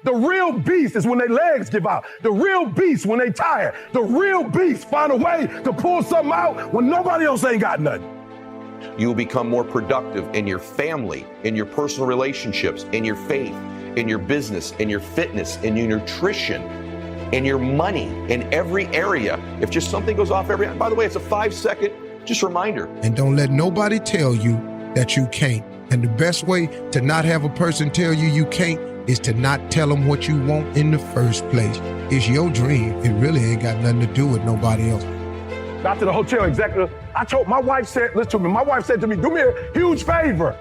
The real beast is when their legs give out. The real beast when they tired. The real beast find a way to pull something out when nobody else ain't got nothing. You will become more productive in your family, in your personal relationships, in your faith, in your business, in your fitness, in your nutrition, in your money, in every area. If just something goes off by the way, it's a 5-second just reminder. And don't let nobody tell you that you can't. And the best way to not have a person tell you you can't is to not tell them what you want in the first place. It's your dream. It really ain't got nothing to do with nobody else. Got to the hotel executive. My wife said, listen to me, my wife said to me, do me a huge favor.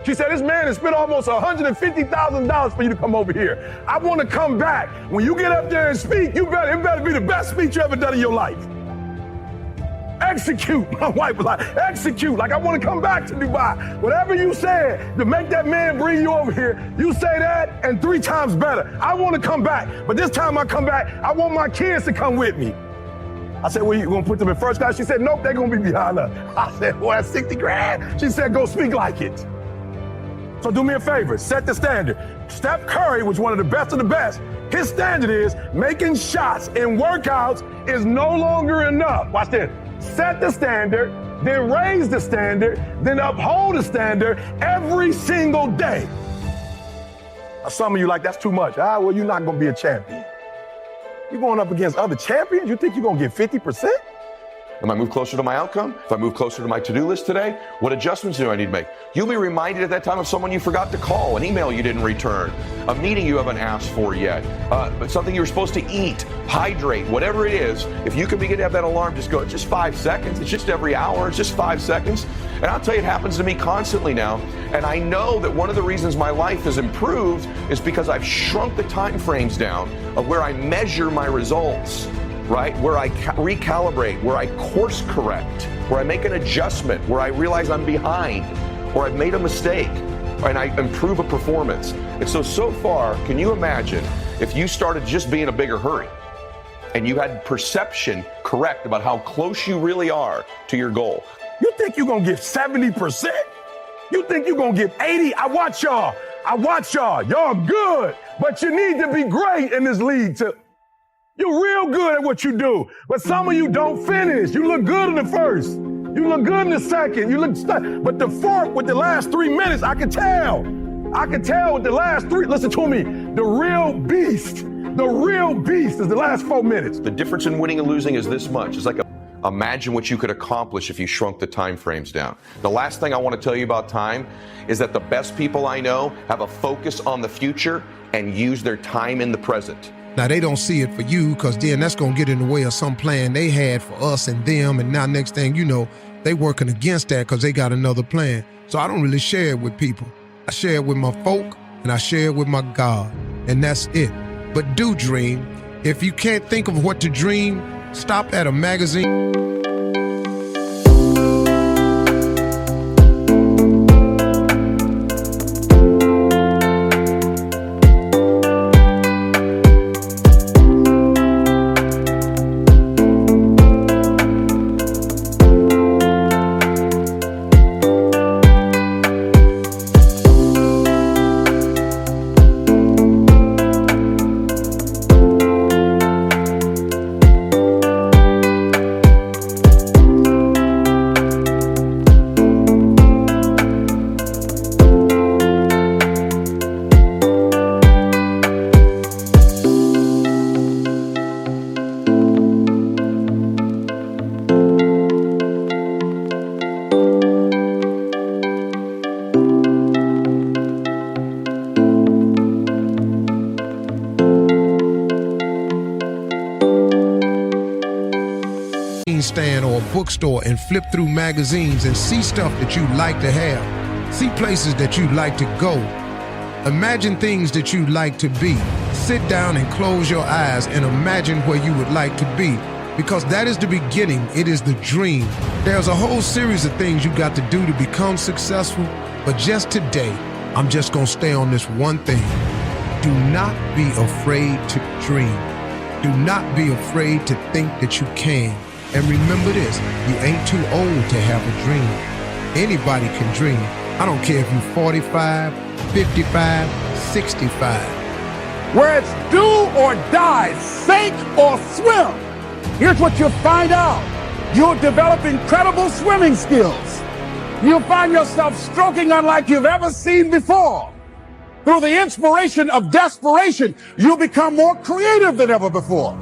She said, this man has spent almost $150,000 for you to come over here. I want to come back. When you get up there and speak, it better be the best speech you ever done in your life. Execute. My wife was like, execute. Like, I want to come back to Dubai. Whatever you said to make that man bring you over here, you say that and 3 times better. I want to come back. But this time I come back, I want my kids to come with me. I said, well, you going to put them in first class? She said, nope, they're going to be behind us. I said, well, that's 60 grand. She said, go speak like it. So do me a favor, set the standard. Steph Curry was one of the best of the best. His standard is making shots in workouts is no longer enough. Watch this. Set the standard, then raise the standard, then uphold the standard every single day. Some of you like, that's too much. Well, you're not going to be a champion. You're going up against other champions? You think you're going to get 50%? Am I move closer to my outcome? If I move closer to my to-do list today, what adjustments do I need to make? You'll be reminded at that time of someone you forgot to call, an email you didn't return, a meeting you haven't asked for yet, but something you were supposed to eat, hydrate, whatever it is. If you can begin to have that alarm, just go, it's just 5 seconds. It's just every hour. It's just 5 seconds. And I'll tell you, it happens to me constantly now. And I know that one of the reasons my life has improved is because I've shrunk the time frames down of where I measure my results. Right? Where I recalibrate, where I course correct, where I make an adjustment, where I realize I'm behind, or I've made a mistake, and I improve a performance. And so far, can you imagine if you started just being a bigger hurry and you had perception correct about how close you really are to your goal? You think you're going to get 70%? You think you're going to get 80? I watch y'all. Y'all good, but you need to be great in this league too. You're real good at what you do, but some of you don't finish. You look good in the first. You look good in the second. You look stuck. But the fourth with the last 3 minutes, I can tell. With the last 3. Listen to me. The real beast is the last 4 minutes. The difference in winning and losing is this much. It's like imagine what you could accomplish if you shrunk the time frames down. The last thing I want to tell you about time is that the best people I know have a focus on the future and use their time in the present. Now, they don't see it for you because then that's going to get in the way of some plan they had for us and them. And now next thing you know, they working against that because they got another plan. So I don't really share it with people. I share it with my folk and I share it with my God. And that's it. But do dream. If you can't think of what to dream, stop at a magazine. Stand or a bookstore and flip through magazines and see stuff that you'd like to have. See places that you'd like to go. Imagine things that you'd like to be. Sit down and close your eyes and imagine where you would like to be, because that is the beginning. It is the dream. There's a whole series of things you got to do to become successful, but just today, I'm just gonna stay on this one thing. Do not be afraid to dream. Do not be afraid to think that you can. And remember this, you ain't too old to have a dream. Anybody can dream. I don't care if you're 45, 55, 65. where it's do or die, sink or swim. Here's what you'll find out. You'll develop incredible swimming skills. You'll find yourself stroking unlike you've ever seen before. Through the inspiration of desperation, you'll become more creative than ever before.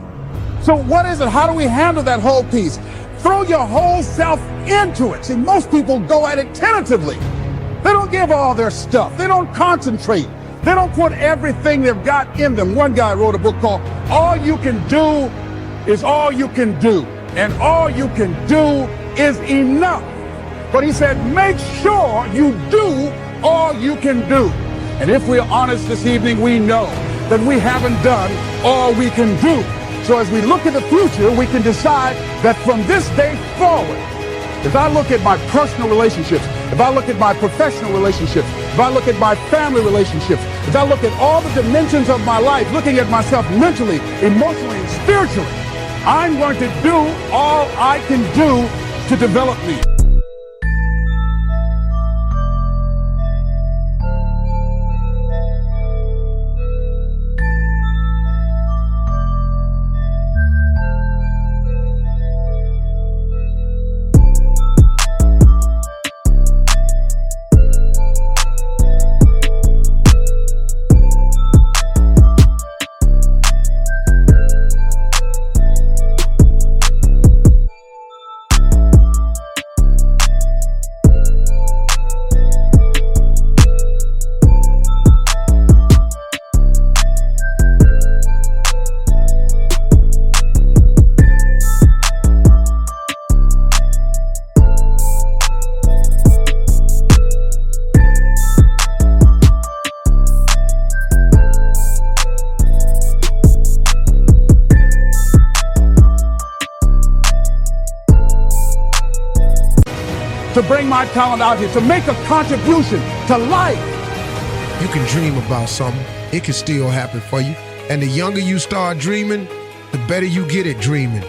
So what is it? How do we handle that whole piece? Throw your whole self into it. See, most people go at it tentatively. They don't give all their stuff. They don't concentrate. They don't put everything they've got in them. One guy wrote a book called All You Can Do Is All You Can Do. And all you can do is enough. But he said, make sure you do all you can do. And if we're honest this evening, we know that we haven't done all we can do. So as we look at the future, we can decide that from this day forward, if I look at my personal relationships, if I look at my professional relationships, if I look at my family relationships, if I look at all the dimensions of my life, looking at myself mentally, emotionally, and spiritually, I'm going to do all I can do to develop me. To bring my talent out here, to make a contribution to life. You can dream about something. It can still happen for you. And the younger you start dreaming, the better you get at dreaming.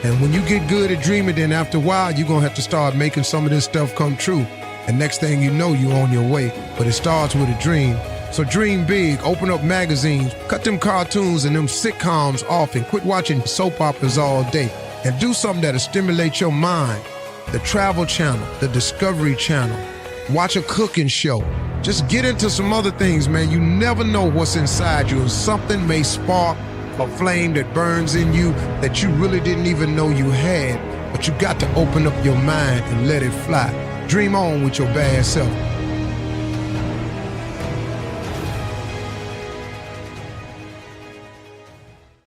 And when you get good at dreaming, then after a while, you're going to have to start making some of this stuff come true. And next thing you know, you're on your way. But it starts with a dream. So dream big, open up magazines, cut them cartoons and them sitcoms off and quit watching soap operas all day. And do something that'll stimulate your mind. The Travel Channel, the Discovery Channel, watch a cooking show. Just get into some other things, man. You never know what's inside you. And something may spark a flame that burns in you that you really didn't even know you had. But you got to open up your mind and let it fly. Dream on with your bad self.